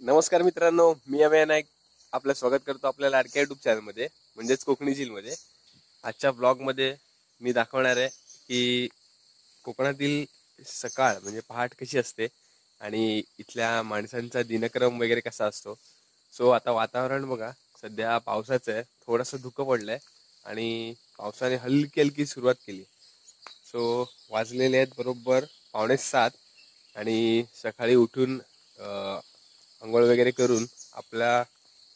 नमस्कार मित्रांनो, मी अमेय नाईक आपलं स्वागत करतो आपल्या लाडक्या युट्यूब चॅनलमध्ये म्हणजेच कोकणी झीलमध्ये। आजच्या ब्लॉगमध्ये मी दाखवणार आहे की कोकणातील सकाळ म्हणजे पहाट कशी असते आणि इथल्या माणसांचा दिनक्रम वगैरे कसा असतो। सो आता वातावरण बघा, सध्या पावसाचं आहे, थोडंसं धुकं पडलंय आणि पावसाने हलकी हलकी सुरुवात केली। सो वाजलेले आहेत बरोबर 6:45 आणि सकाळी उठून अंघोळ वगैरे करून आपला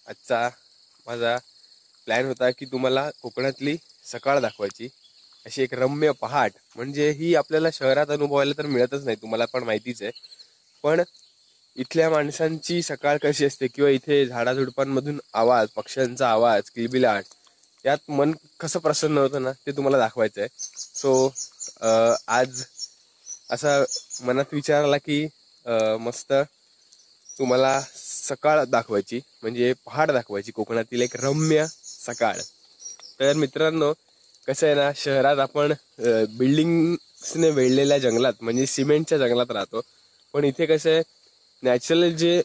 आजचा माझा प्लॅन होता की तुम्हाला कोकणातली सकाळ दाखवायची। अशी एक रम्य पहाट म्हणजे ही आपल्याला शहरात अनुभवायला तर मिळतच नाही, तुम्हाला पण माहितीच आहे। पण इथल्या माणसांची सकाळ कशी असते किंवा इथे झाडाझुडपांमधून आवाज, पक्ष्यांचा आवाज, किलबिलाट, यात मन कसं प्रसन्न होतं ना, ते तुम्हाला दाखवायचं आहे। सो आज असा मनात विचार आला की मस्त तुम्हाला सकाळ दाखवायची म्हणजे पहाट दाखवायची, कोकणातील एक रम्य सकाळ। तर मित्रांनो, कसं आहे ना, शहरात आपण बिल्डिंग्सने वेढलेल्या जंगलात म्हणजे सिमेंटच्या जंगलात राहतो, पण इथे कसं आहे, नॅचरल जे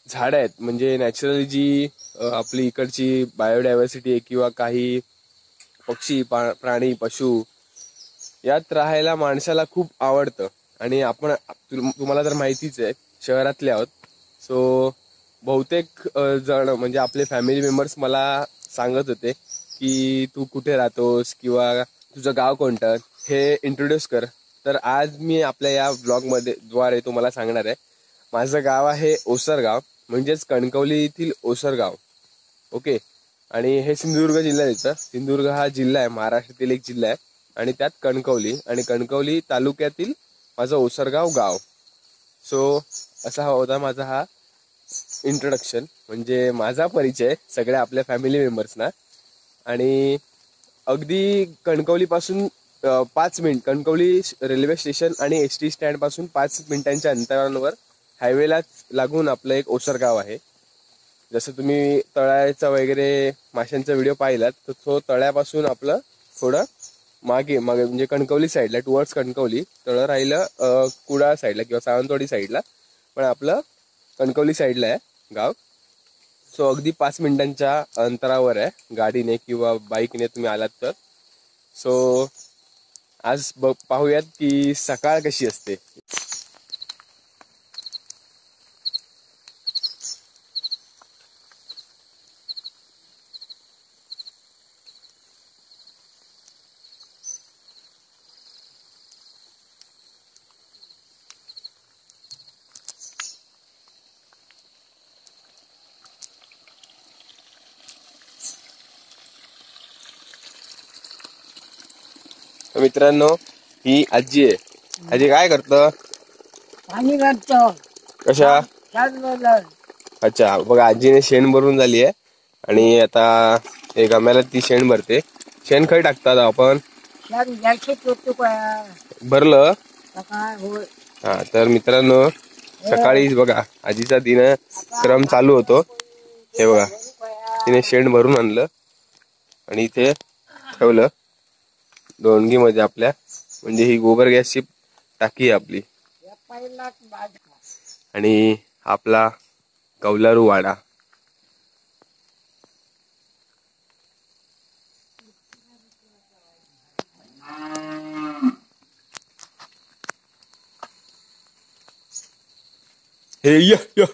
झाडं आहेत म्हणजे नॅचरल जी आपली इकडची बायोडायव्हर्सिटी आहे किंवा काही पक्षी, प्राणी, पशु, यात राहायला माणसाला खूप आवडतं। आणि आपण तुम्हाला तर माहितीच आहे, शहरातले आहोत। सो बहुतेक जण म्हणजे आपले फॅमिली मेंबर्स मला सांगत होते की तू कुठे राहतोस किंवा तुझं गाव कोणतं, हे इंट्रोड्यूस कर। तर आज मी आपल्या या ब्लॉगमध्ये द्वारे तुम्हाला सांगणार आहे, माझं गाव आहे ओसरगाव, म्हणजेच कणकवलीतील ओसरगाव। ओके, आणि हे सिंधुदुर्ग जिल्ह्यात येतं। सिंधुदुर्ग हा जिल्हा आहे, महाराष्ट्रातील एक जिल्हा आहे, आणि त्यात कणकवली आणि कणकवली तालुक्यातील माझं ओसरगाव गाव। सो असा होता माझा हा इंट्रोडक्शन म्हणजे माझा परिचय सगळ्या आपल्या फॅमिली मेंबर्सना। आणि अगदी कणकवली पासून 5 मिनिट, कणकवली रेल्वे स्टेशन आणि एसटी स्टँड पासून 5 मिनिटांच्या अंतरावर हायवेला लागून आपलं एक ओसरगाव आहे। जसं तुम्ही तळ्याचा वगैरे माशांचा व्हिडिओ पाहिलात, तर तो तळ्यापासून आपलं थोडं मागे म्हणजे कणकवली साईडला, टुवर्ड्स कणकवली, तळ राहिलं कुडाळ साईडला किंवा सावंतवाडी साईडला, पण आपलं कणकवली साईडला आहे गाव। सो अगदी 5 मिनिटांच्या अंतरावर आहे, गाडीने किंवा बाईकने तुम्ही आलात तर। सो आज पाहूयात की सकाळ कशी असते। मित्रांनो, ही आजी आहे। आजी काय करतं? पाणी करतो कशा? बोलत अच्छा, बघा, आजीने शेण भरून झाली आहे आणि आता एक गम्याला ती शेण भरते। शेण खाई टाकतात आपण भरलं। हा, तर मित्रांनो, सकाळी बघा आजीचा दिनक्रम चालू होतो। हे बघा, तिने शेण भरून आणलं आणि इथे ठेवलं दोंडगीमध्ये आपल्या, म्हणजे ही गोबर गॅसची टाकी आहे आपली। आणि आपला कौलारू वाडा। हे य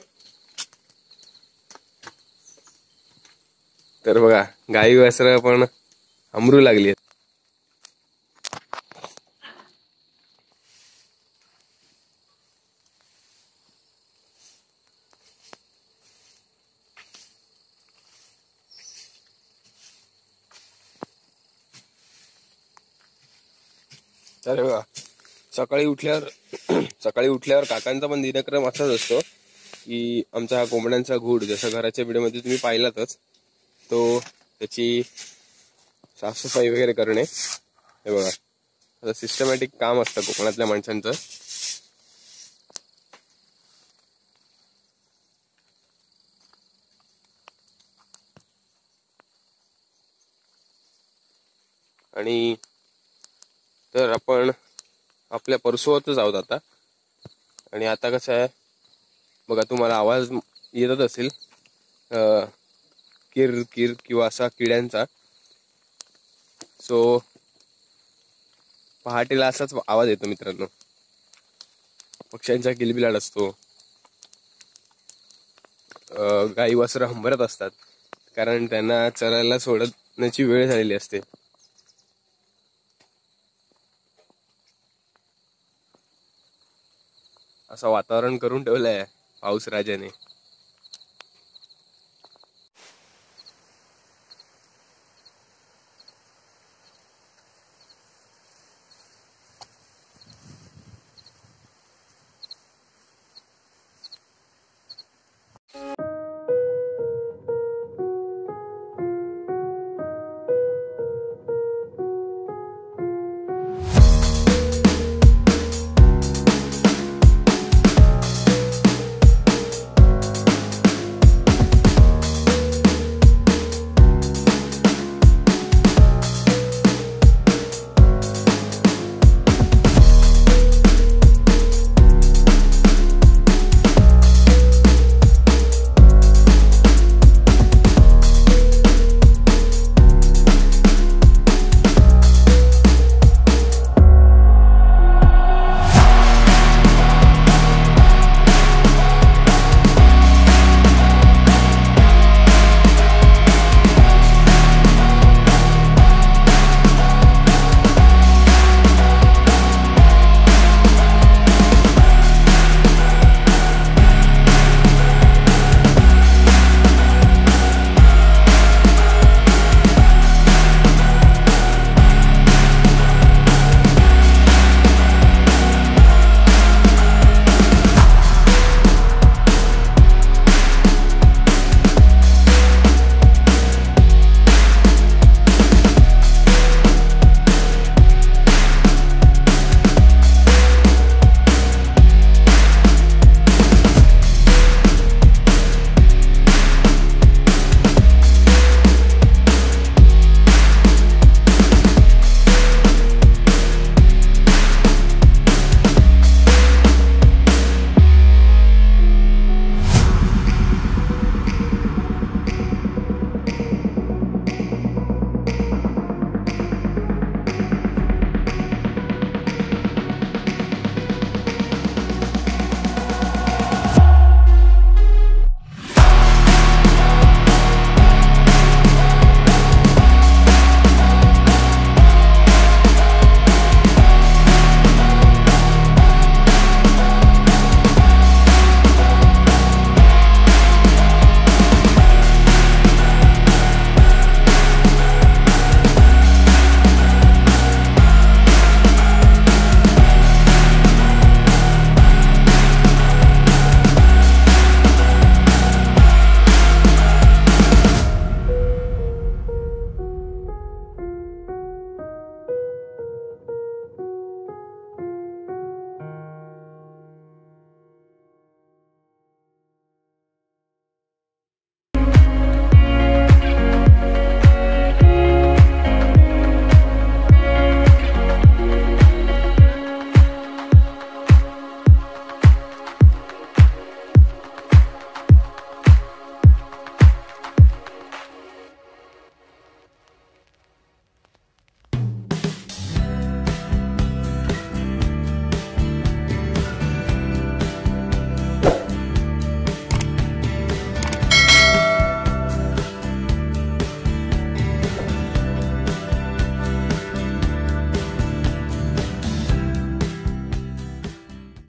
तर बघा, गाई वासरं पण हमरू लागली। तर बघा, सकाळी उठल्यावर काकांचा पण दिनक्रम असाच असतो की आमचा हा कोंबड्यांचा घूड, जसं घराच्या व्हिडिओमध्ये तुम्ही पाहिलातच, तो त्याची साफसफाई वगैरे करणे। हे बघा, आता सिस्टमॅटिक काम असतं कोकणातल्या माणसांचं। आणि तर आपण आपल्या परसोवतच आहोत आता। आणि आता कसं आहे बघा, तुम्हाला आवाज येतच असेल अं, किर किर किंवा असा किड्यांचा. सो पहाटेला असाच आवाज येतो मित्रांनो. पक्ष्यांचा किलबिलाट असतो. गाई वासरं हंबरत असतात कारण त्यांना चरायला सोडण्याची वेळ झालेली असते. असं वातावरण करून ठेवलंय पाऊस राजाने.